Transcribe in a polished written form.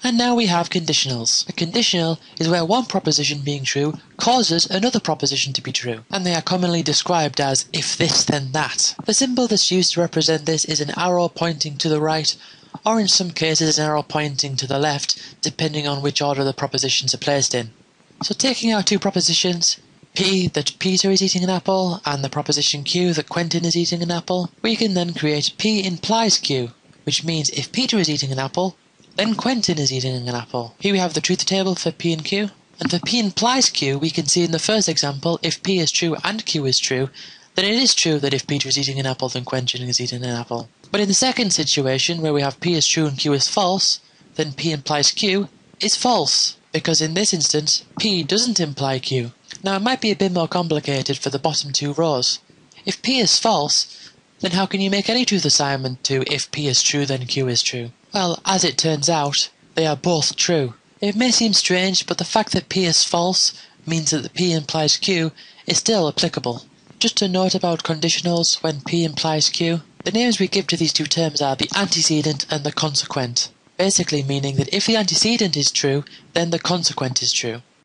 And now we have conditionals. A conditional is where one proposition being true causes another proposition to be true, and they are commonly described as if this then that. The symbol that's used to represent this is an arrow pointing to the right, or in some cases an arrow pointing to the left, depending on which order the propositions are placed in. So taking our two propositions, P that Peter is eating an apple, and the proposition Q that Quentin is eating an apple, we can then create P implies Q, which means if Peter is eating an apple, then Quentin is eating an apple. Here we have the truth table for P and Q, and for P implies Q we can see in the first example if P is true and Q is true, then it is true that if Peter is eating an apple then Quentin is eating an apple. But in the second situation where we have P is true and Q is false, then P implies Q is false, because in this instance P doesn't imply Q. Now it might be a bit more complicated for the bottom two rows. If P is false, then how can you make any truth assignment to if P is true then Q is true? Well, as it turns out, they are both true. It may seem strange, but the fact that P is false means that the P implies Q is still applicable. Just a note about conditionals when P implies Q. The names we give to these two terms are the antecedent and the consequent, basically meaning that if the antecedent is true, then the consequent is true.